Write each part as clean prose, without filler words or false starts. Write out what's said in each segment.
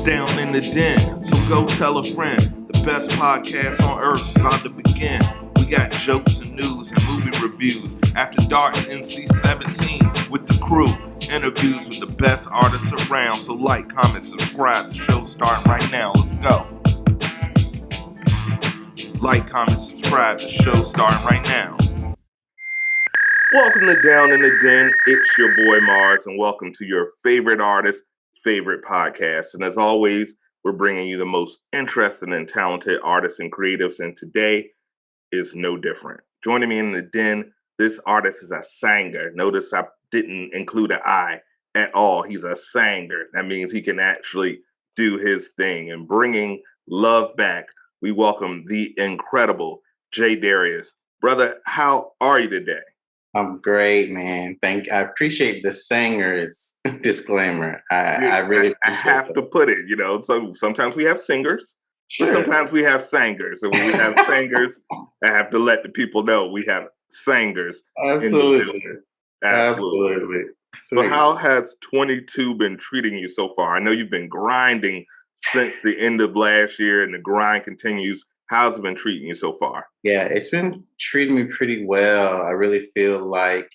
Down in the Den, so go tell a friend. The best podcast on earth's about to begin. We got jokes and news and movie reviews. After Dark NC-17 with the crew. Interviews with the best artists around. So like, comment, subscribe. The show's starting right now. Let's go. Like, comment, subscribe. The show's starting right now. Welcome to Down in the Den. It's your boy Marz, and welcome to your favorite artist, favorite podcast. And as always, we're bringing you the most interesting and talented artists and creatives, and today is no different. Joining me in the den, this artist is a singer. Notice I didn't include an I at all. He's a singer. That means he can actually do his thing. And bringing love back, we welcome the incredible J Darius. Brother, how are you today? I'm great, man. I appreciate the singer's disclaimer. I really have to put it, so sometimes we have singers, but sometimes we have singers. And when we have singers, I have to let the people know we have singers. Absolutely. Absolutely. So how has 22 been treating you so far? I know you've been grinding since the end of last year and the grind continues. How's it been treating you so far? Yeah, it's been treating me pretty well. I really feel like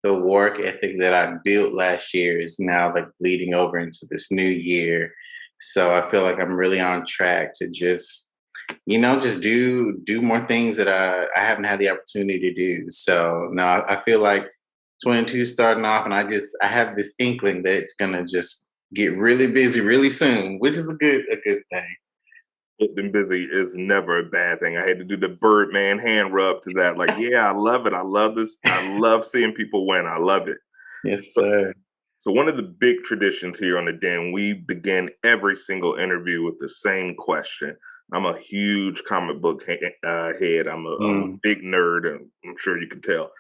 the work ethic that I built last year is now like bleeding over into this new year. So I feel like I'm really on track to just do more things that I haven't had the opportunity to do. So no, I feel like 22 starting off, and I have this inkling that it's gonna just get really busy really soon, which is a good thing. Getting busy is never a bad thing. I had to do the Birdman hand rub to that. Like, yeah, I love it. I love this. I love seeing people win. I love it. Yes, sir. So one of the big traditions here on the Den, we begin every single interview with the same question. I'm a huge comic book head. I'm a big nerd, and I'm sure you can tell.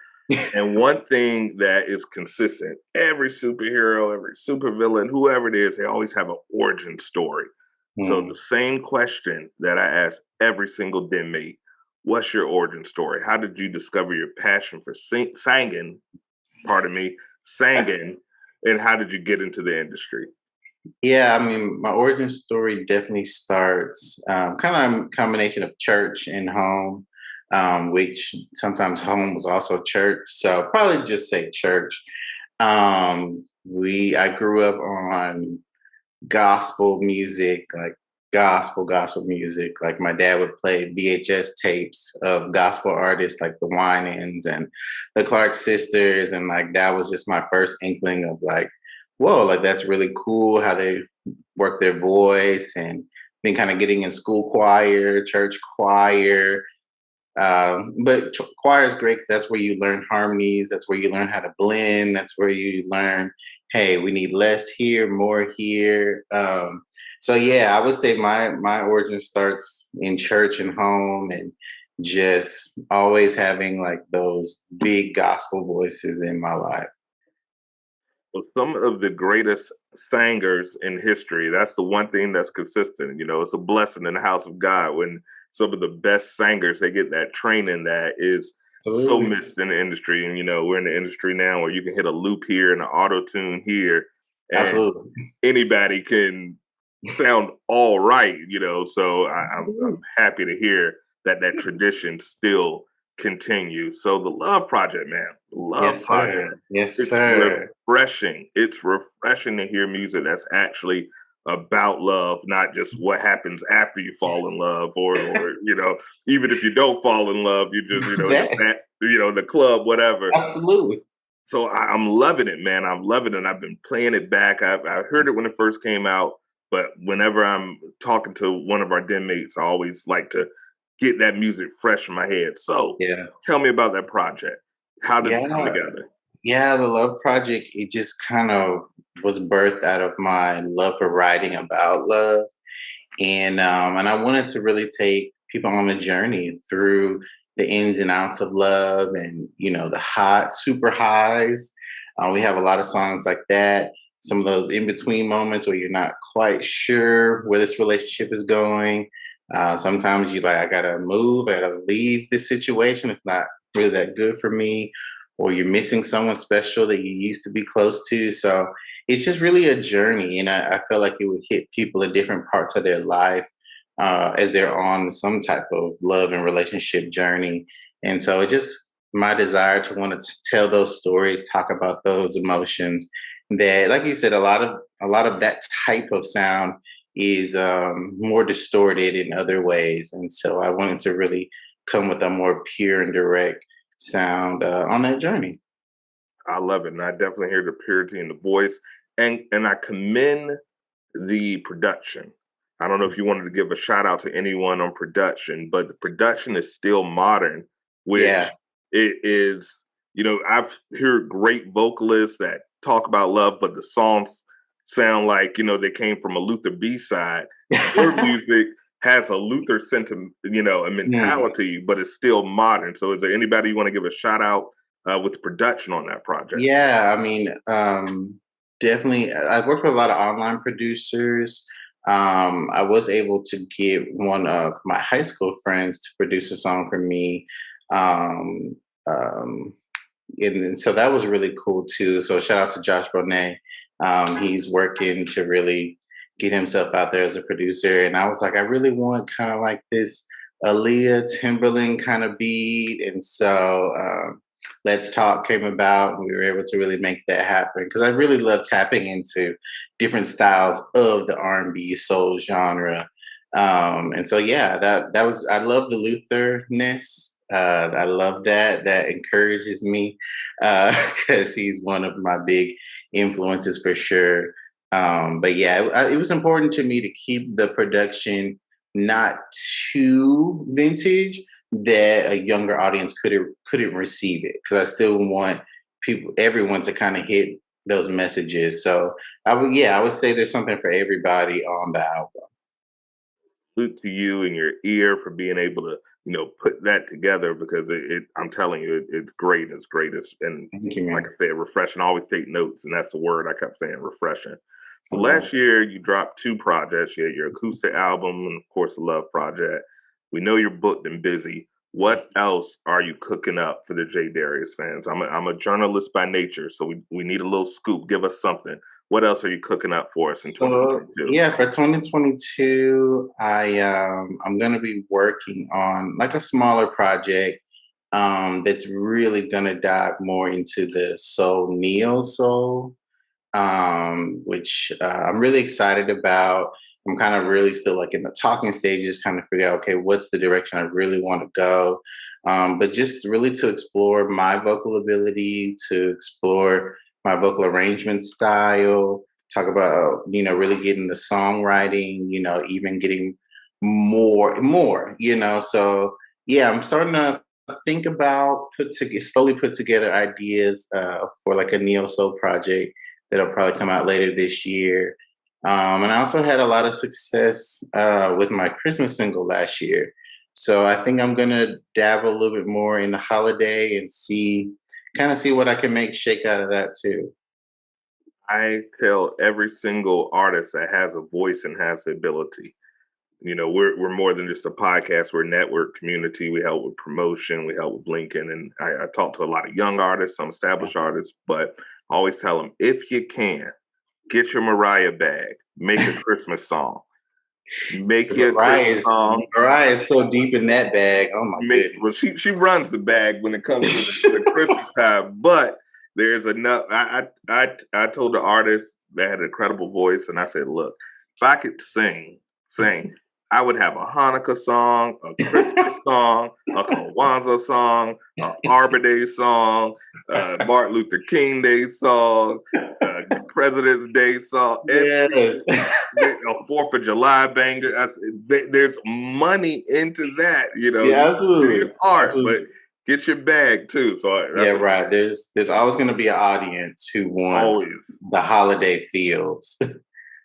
And one thing that is consistent, every superhero, every supervillain, whoever it is, they always have an origin story. So the same question that I ask every single den mate, what's your origin story? How did you discover your passion for singing, and how did you get into the industry? Yeah, I mean, my origin story definitely starts kind of a combination of church and home, which sometimes home was also church. So I'll probably just say church. I grew up on gospel music, like gospel music. Like my dad would play VHS tapes of gospel artists like the Winans and the Clark sisters, and like that was just my first inkling of like, whoa, like that's really cool how they work their voice, and then kind of getting in school choir, church choir. But choir is great because that's where you learn harmonies. That's where you learn how to blend. That's where you learn, hey, we need less here, more here. So yeah, I would say my origin starts in church and home, and just always having like those big gospel voices in my life. Well, some of the greatest singers in history, that's the one thing that's consistent. It's a blessing in the house of God when some of the best singers, they get that training that is so missed in the industry. And, we're in the industry now where you can hit a loop here and an auto tune here. And anybody can sound all right, So I'm happy to hear that tradition still continues. So the Love Project, man, Project. Yes, sir. Refreshing. It's refreshing to hear music that's actually about love, not just what happens after you fall in love, or even if you don't fall in love, you just the club, whatever. Absolutely. So I'm loving it, man. I'm loving it. I've been playing it back. I heard it when it first came out, but whenever I'm talking to one of our den mates, I always like to get that music fresh in my head. So tell me about that project. How did it come together? Yeah, the Love Project, it just kind of was birthed out of my love for writing about love. And I wanted to really take people on a journey through the ins and outs of love, and, the hot, super highs. We have a lot of songs like that. Some of those in-between moments where you're not quite sure where this relationship is going. Sometimes you're like, I gotta move, I gotta leave this situation. It's not really that good for me. or you're missing someone special that you used to be close to. So it's just really a journey. And I feel like it would hit people in different parts of their life as they're on some type of love and relationship journey. And so it just my desire to want to tell those stories, talk about those emotions that, like you said, a lot of that type of sound is more distorted in other ways. And so I wanted to really come with a more pure and direct sound on that journey. I love it, and I definitely hear the purity in the voice, and I commend the production. I don't know if you wanted to give a shout out to anyone on production, but the production is still modern, Yeah. which it is. I've heard great vocalists that talk about love, but the songs sound like they came from a Luther B side. Your music has a Luther sentiment, a Hmm. mentality, but it's still modern. So, is there anybody you want to give a shout out with the production on that project? Yeah, I mean, definitely. I've worked with a lot of online producers. I was able to get one of my high school friends to produce a song for me. Um, um, and so that was really cool too. So shout out to Josh Bonet. He's working to really get himself out there as a producer. And I was like, I really want kind of like this Aaliyah Timberland kind of beat. And so Let's Talk came about, and we were able to really make that happen because I really love tapping into different styles of the R&B soul genre. And so yeah, that was I love the Lutherness. I love that. That encourages me because he's one of my big influences for sure. But yeah, it was important to me to keep the production not too vintage that a younger audience couldn't receive it because I still want everyone to kind of hit those messages. So I would say there's something for everybody on the album. Salute to you and your ear for being able to put that together because I'm telling you it's great, it's great, and Thank you, like man. I said, refreshing. I always take notes, and that's the word I kept saying, refreshing. I So love last year you dropped two projects. You had your acoustic album and of course the Love Project. We know you're booked and busy. it. What else are you cooking up for the J Darius fans? I'm a journalist by nature, so we need a little scoop. Give us something. What else are you cooking up for us in So 2022? yeah, for 2022, I'm gonna be working on like a smaller project that's really gonna dive more into the soul neo soul, which I'm really excited about. I'm kind of really still like in the talking stages, kind of figure out okay, what's the direction I really want to go. But just really to explore my vocal ability, to explore my vocal arrangement style, talk about really getting the songwriting, even getting more, So yeah, I'm starting to think about slowly put together ideas for like a neo soul project that'll probably come out later this year. And I also had a lot of success with my Christmas single last year. So I think I'm gonna dabble a little bit more in the holiday and see what I can make shake out of that too. I tell every single artist that has a voice and has the ability. We're more than just a podcast. We're a network community. We help with promotion. We help with Lincoln. And I talk to a lot of young artists, some established artists, but I always tell them if you can, get your Mariah bag, make a Christmas song, make your Mariah Christmas is song. Mariah is so deep in that bag. Oh my Make goodness. well, she runs the bag when it comes to the Christmas time, but there's enough. I told the artist that had an incredible voice, and I said, look, if I could sing, I would have a Hanukkah song, a Christmas song, a Kwanzaa song, a Arbor Day song, Martin Luther King Day song, President's Day song, Yes. a Fourth of July banger. There's money into that. Yeah, You need absolutely. art, but Absolutely. get your bag too. So Yeah, that's right. There's always gonna be an audience who wants always the holiday feels.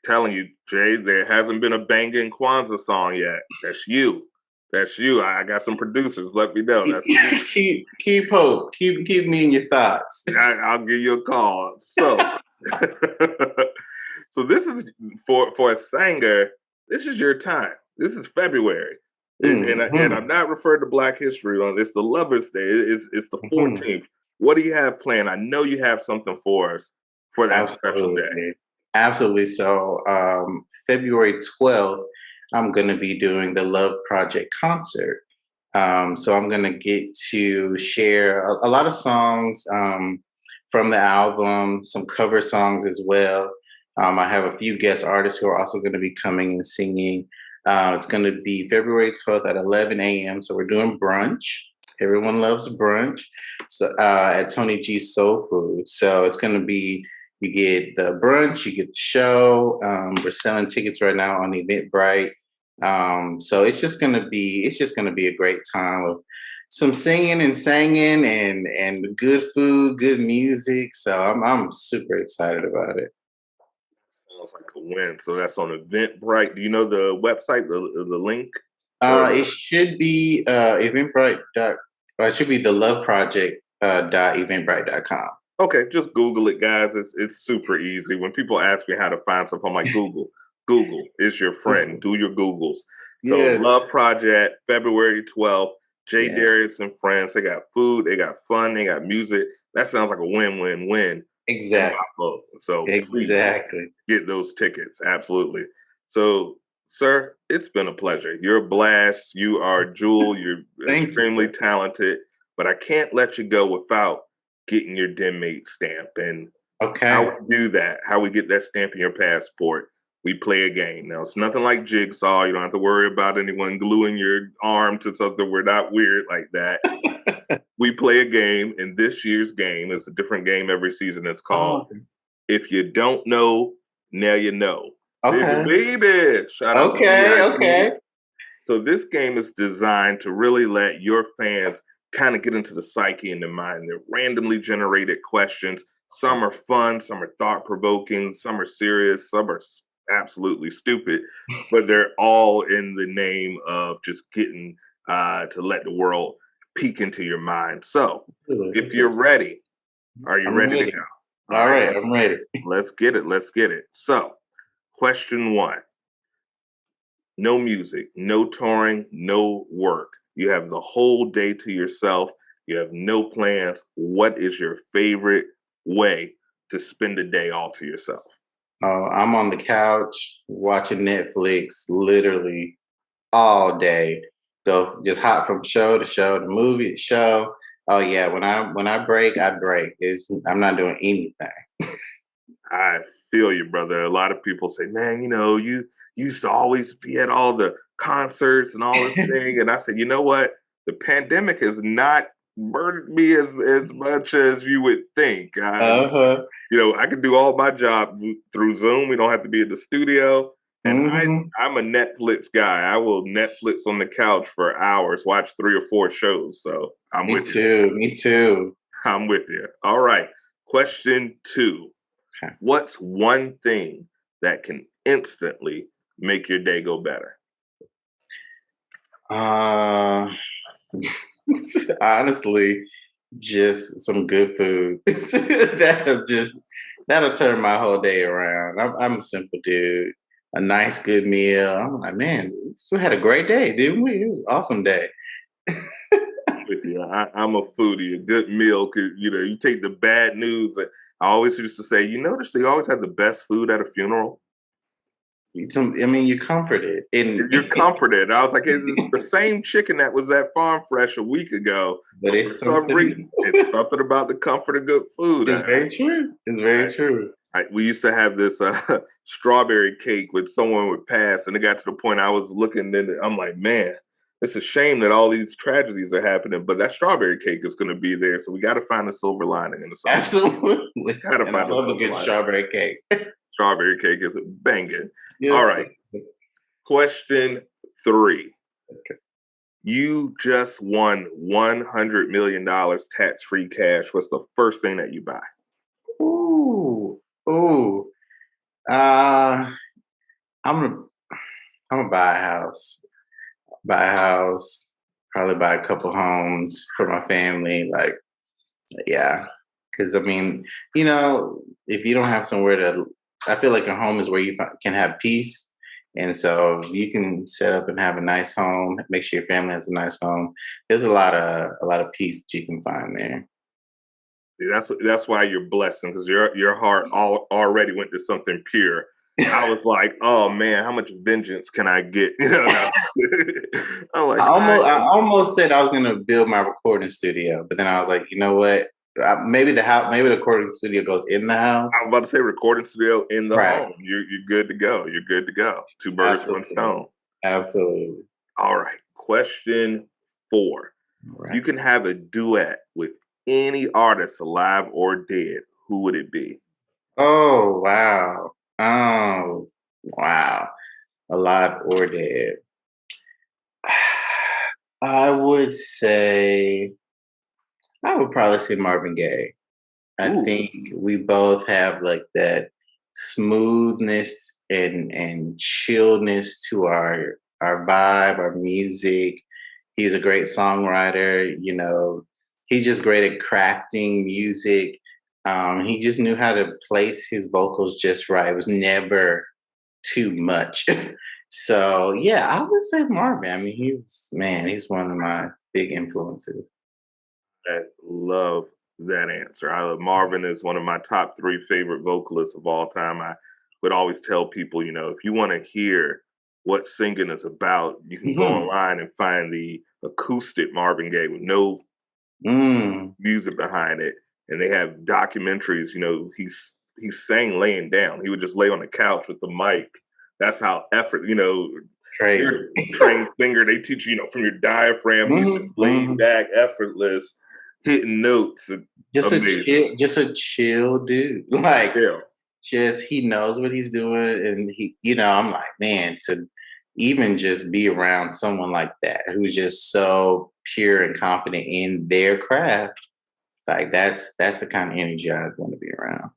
telling you, Jay. There hasn't been a banging Kwanzaa song yet. That's you. That's you. I got some producers. Let me know. That's you. keep hope. Keep me in your thoughts. I'll give you a call. So, so this is for a singer. This is your time. This is February, and I'm Mhm, not referring to Black History on this. The Lovers Day. It's the mhm. 14th. What do you have planned? I know you have something for us for that special day. Absolutely. Absolutely. So, February 12th, I'm going to be doing the Love Project concert. So I'm going to get to share a lot of songs from the album, some cover songs as well. I have a few guest artists who are also going to be coming and singing. It's going to be February 12th at 11 a.m. So we're doing brunch. Everyone loves brunch. So at Tony G's Soul Food. So it's going to be, you get the brunch, you get the show. We're selling tickets right now on Eventbrite. So it's just gonna be a great time of some singing and singing and good food, good music. So I'm super excited about it. Sounds like a win. So that's on Eventbrite. Do you know the website, the link, or It should be Eventbrite dot. It should be the Love Project dot eventbrite.com. okay? Just Google it, guys. It's super easy. When people ask me how to find stuff, I'm like Google. Google is your friend. Do your Googles. So Yes, Love Project, February 12th. J yes, Darius and friends. They got food. They got fun. They got music. That sounds like a win-win-win in my exactly, book. So please exactly. get those tickets. Absolutely. So, sir, it's been a pleasure. You're a blast. You are Jewel. You're Thank you. extremely talented, but I can't let you go without getting your den mate stamp. And how Okay. we do that, how we get that stamp in your passport, we play a game. Now, it's nothing like Jigsaw. You don't have to worry about anyone gluing your arm to something. We're not weird like that. We play a game, and this year's game is a different game every season. It's called Oh, If You Don't Know, Now You Know. Baby, okay. baby. Shout out to Okay. VIP. Okay. So this game is designed to really let your fans kind of get into the psyche and the mind. They're randomly generated questions. Some are fun, some are thought provoking, some are serious, some are absolutely stupid, but they're all in the name of just getting to let the world peek into your mind. So if you're Absolutely. ready, are you I'm ready to ready. go? All All right, right, I'm ready. let's get it. Let's get it. So, question one: no music, no touring, no work. You have the whole day to yourself. You have no plans. What is your favorite way to spend a day all to yourself? I'm on the couch watching Netflix literally all day. Go just hop from show to show, to movie to show. Oh yeah, when I break, I break. I'm not doing anything. I feel you, brother. A lot of people say, "Man, you used to always be at all the concerts and all this thing." And I said, "You know what? The pandemic has not murdered me as much as you would think. Uh-huh. I can do all my job through Zoom. We don't have to be in the studio. And Hmm. I'm a Netflix guy. I will Netflix on the couch for hours, watch 3 or 4 shows. So I'm Me with you. too. Me too. I'm with you. All right. Question two: Okay. what's one thing that can instantly make your day go better? Uh honestly, just some good food. That'll turn my whole day around. I'm a simple dude. A nice good meal. I'm like, man, we had a great day, didn't we? It was an awesome day. With you, I'm a foodie. A good meal could, you take the bad news. I always used to say, you notice they always have the best food at a funeral. I mean, you're comforted. And You're comforted. I was like, it's the same chicken that was at Farm Fresh a week ago, but but for it's some something. reason, it's something about the comfort of good food. It's very true. It's very I, true. we used to have this strawberry cake with someone would pass, and it got to the point I was looking and I'm like, man, it's a shame that all these tragedies are happening, but that strawberry cake is going to be there, so we got to find a silver lining in the song. Absolutely. Got to And I find a love a silver good lining. strawberry cake. Strawberry cake is banging. All Yes. right, question three: you just won $100 million tax-free cash. What's the first thing that you buy? Ooh. Ooh. Uh I'm gonna I'm gonna buy a house. Buy a house, probably buy a couple homes for my family. Like, yeah. Cause I mean, if you don't have somewhere to, I feel like a home is where you can have peace. And so you can set up and have a nice home, make sure your family has a nice home. There's a lot of peace that you can find there. That's why you're blessing because your heart already went to something pure. I was like, oh man, how much vengeance can I get? I'm like, I I am. almost said I was gonna build my recording studio, but then I was like, you know what? Maybe the house, maybe the recording studio goes in the I house. was about to say recording studio in the Right. home. You're good to go. You're good to go. Two birds, one Absolutely. stone. Absolutely. All right. Question 4. All You right. can have a duet with any artist alive or dead. Who would it be? Oh wow. Oh wow. Alive or dead. I would say I would probably say Marvin Gaye. I Ooh, think we both have like that smoothness and chillness to our vibe, our music. He's a great songwriter, you know. He's just great at crafting music. He just knew how to place his vocals just right. It was never too much. So yeah, I would say Marvin. I mean, he's one of my big influences. I love that answer. I love Marvin is one of my top 3 favorite vocalists of all time. I would always tell people, if you want to hear what singing is about, you can go Hmm. online and find the acoustic Marvin Gaye with no Mm, music behind it. And they have documentaries, he sang laying down. He would just lay on the couch with the mic. That's how you're crazy. a trained singer. They teach you, from your diaphragm. He's just Hmm. laid Hmm. back, effortless, hitting notes. Amazing. Just a chill dude. Like, Yeah. just he knows what he's doing, and I'm like, man, to even just be around someone like that who's just so pure and confident in their craft, like that's the kind of energy I want to be around.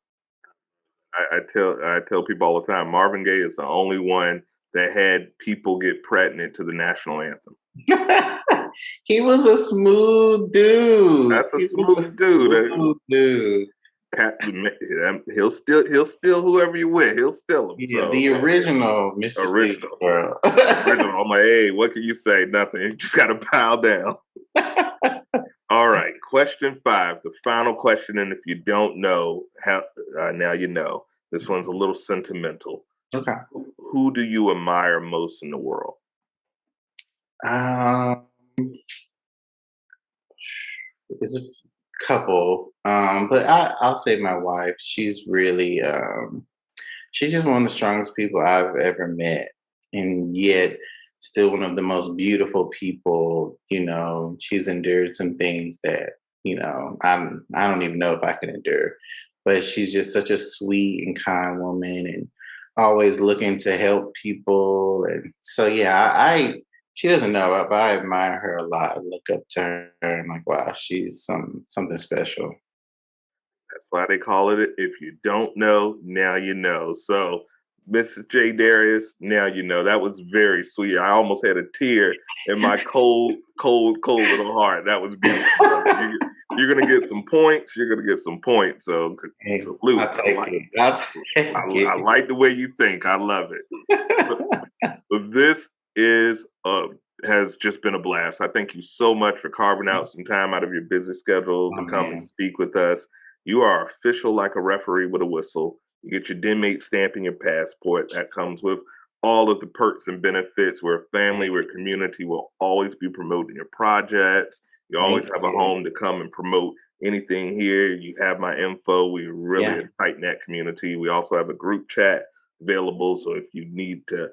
I tell people all the time, Marvin Gaye is the only one that had people get pregnant to the national anthem. He was a smooth dude. That's a He was a smooth dude. smooth dude. He'll steal whoever you with. He'll steal them. Yeah, So the original Mr. Sleepy original, Girl. original. I'm like, hey, what can you say? Nothing. You just got to bow down. All right. Question 5, the final question. And if you don't know, now you know. This one's a little sentimental. Okay. Who do you admire most in the world? Um, there's couple, but I'll say my wife. She's really, she's just one of the strongest people I've ever met, and yet still one of the most beautiful people. She's endured some things that I don't even know if I can endure, but she's just such a sweet and kind woman, and always looking to help people. And so yeah, she doesn't know, but I admire her a lot. I look up to her and like, wow, she's something special. That's why they call it. If you don't know, now you know. So, Mrs. J. Darius, now you know. That was very sweet. I almost had a tear in my cold, cold, cold little heart. That was beautiful, brother. You're gonna get some points. You're gonna get some points. So, Hey, salute. I'll take it. I'll take I it. like the way you think. I love it. But this is has just been a blast. I thank you so much for carving out some time out of your busy schedule Oh to come and man. speak with us. You are official like a referee with a whistle. You get your den mate stamp in your passport. That comes with all of the perks and benefits. We're a family, Thank we're a you. community. We'll always be promoting your projects. You always Thank have a you. home to come and promote anything here. You have my info. We're really Yeah. a tight knit community. We also have a group chat available. So if you need to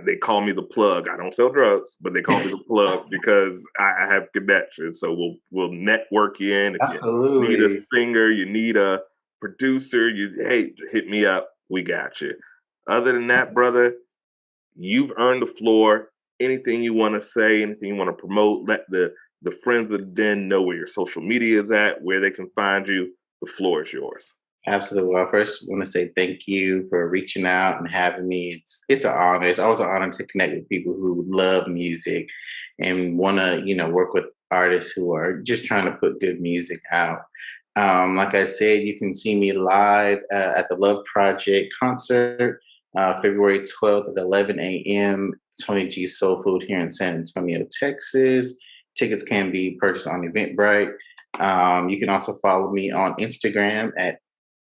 they call me the plug. I don't sell drugs, but they call me the plug because I have connections. So we'll network you in. If you need a Absolutely. singer, you need a producer, hey, hit me up. We got you. Other than that, brother, you've earned the floor. Anything you want to say, anything you want to promote, let the friends of the den know where your social media is at, where they can find you. The floor is yours. Absolutely. Well, I first want to say thank you for reaching out and having me. It's an honor. It's always an honor to connect with people who love music and want to, work with artists who are just trying to put good music out. Like I said, you can see me live at the Love Project concert, February 12th at 11 a.m. Tony G Soul Food here in San Antonio, Texas. Tickets can be purchased on Eventbrite. You can also follow me on Instagram at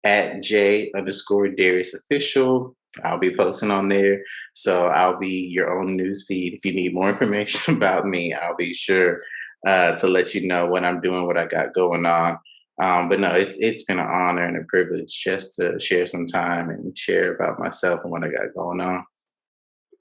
J_Darius official. I'll be posting on there. So I'll be your own news feed. If you need more information about me, I'll be sure to let you know what I'm doing, what I got going on. But no, it's been an honor and a privilege just to share some time and share about myself and what I got going on.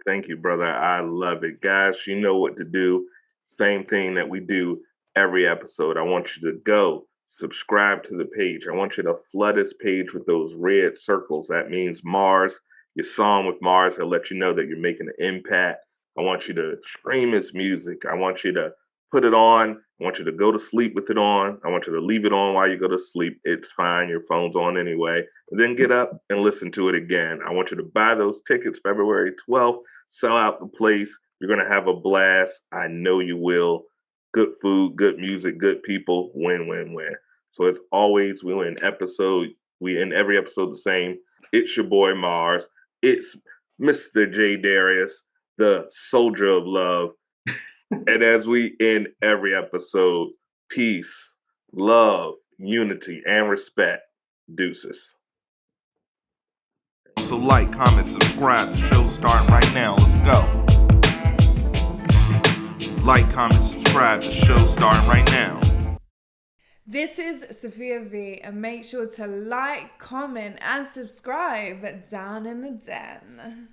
Thank you, brother. I love it. Guys, you know what to do. Same thing that we do every episode. I want you to go subscribe to the page. I want you to flood this page with those red circles. That means Marz, your song with Marz. He'll let you know that you're making an impact. I want you to stream his music. I want you to put it on. I want you to go to sleep with it on. I want you to leave it on while you go to sleep. It's fine. Your phone's on anyway. And then get up and listen to it again. I want you to buy those tickets February 12th. Sell out the place. You're going to have a blast. I know you will. Good food, good music, good people. Win, win, win. So as always, we end every episode the same. It's your boy Marz. It's Mr. J Darius, the soldier of love. And as we end every episode, peace, love, unity, and respect. Deuces. So like, comment, subscribe. The show's starting right now. Let's go. Like, comment, subscribe. The show's starting right now. This is Sophia V, and make sure to like, comment, and subscribe down in the den.